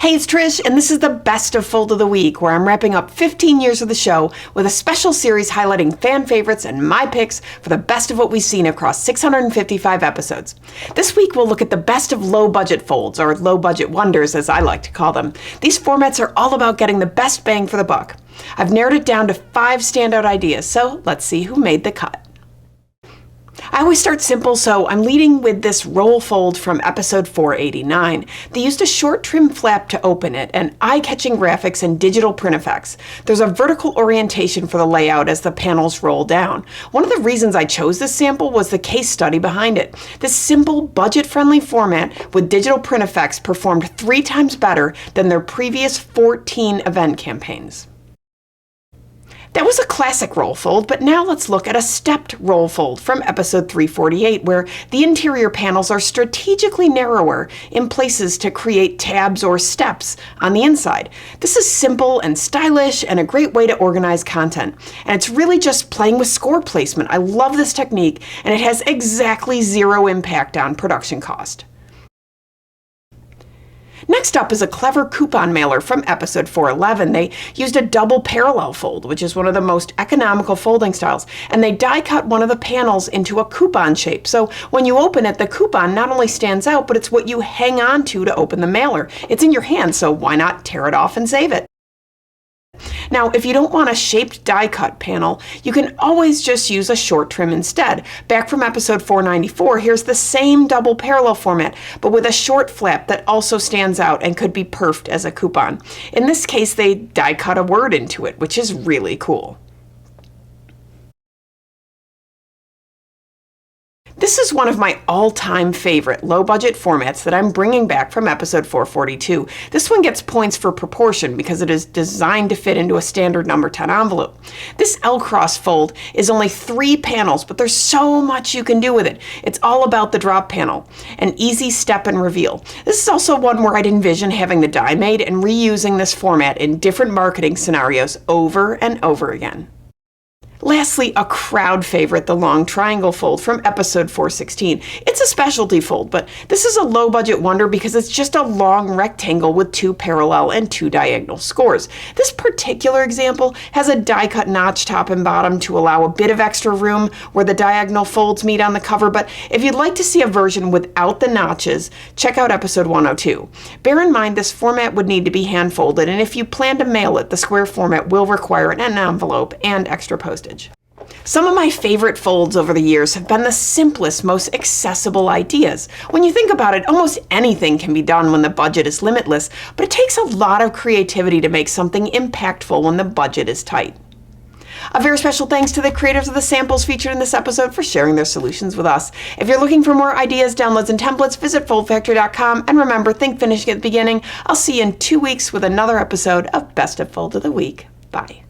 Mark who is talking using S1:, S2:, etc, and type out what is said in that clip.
S1: Hey, it's Trish, and this is the Best of Fold of the Week, where I'm wrapping up 15 years of the show with a special series highlighting fan favorites and my picks for the best of what we've seen across 655 episodes. This week, we'll look at the best of low-budget folds, or low-budget wonders, as I like to call them. These formats are all about getting the best bang for the buck. I've narrowed it down to 5 standout ideas, so let's see who made the cut. I always start simple, so I'm leading with this roll fold from episode 489. They used a short trim flap to open it, and eye-catching graphics and digital print effects. There's a vertical orientation for the layout as the panels roll down. One of the reasons I chose this sample was the case study behind it. This simple, budget-friendly format with digital print effects performed 3 times better than their previous 14 event campaigns. That was a classic roll fold, but now let's look at a stepped roll fold from episode 348, where the interior panels are strategically narrower in places to create tabs or steps on the inside. This is simple and stylish and a great way to organize content. And it's really just playing with score placement. I love this technique, and it has exactly 0 impact on production cost. Next up is a clever coupon mailer from episode 411. They used a double parallel fold, which is one of the most economical folding styles, and they die cut one of the panels into a coupon shape. So when you open it, the coupon not only stands out, but it's what you hang on to open the mailer. It's in your hand, so why not tear it off and save it? Now, if you don't want a shaped die cut panel, you can always just use a short trim instead. Back from episode 494, here's the same double parallel format, but with a short flap that also stands out and could be perfed as a coupon. In this case, they die cut a word into it, which is really cool. This is one of my all-time favorite low-budget formats that I'm bringing back from episode 442. This one gets points for proportion because it is designed to fit into a standard number 10 envelope. This L-cross fold is only 3 panels, but there's so much you can do with it. It's all about the drop panel, an easy step and reveal. This is also one where I'd envision having the die made and reusing this format in different marketing scenarios over and over again. Lastly, a crowd favorite, the long triangle fold from episode 416. It's a specialty fold, but this is a low-budget wonder because it's just a long rectangle with 2 parallel and 2 diagonal scores. This particular example has a die-cut notch top and bottom to allow a bit of extra room where the diagonal folds meet on the cover, but if you'd like to see a version without the notches, check out episode 102. Bear in mind this format would need to be hand-folded, and if you plan to mail it, the square format will require an envelope and extra postage. Some of my favorite folds over the years have been the simplest, most accessible ideas. When you think about it, almost anything can be done when the budget is limitless, but it takes a lot of creativity to make something impactful when the budget is tight. A very special thanks to the creators of the samples featured in this episode for sharing their solutions with us. If you're looking for more ideas, downloads, and templates, visit Foldfactory.com, and remember, think finishing at the beginning. I'll see you in 2 weeks with another episode of Best of Fold of the Week. Bye.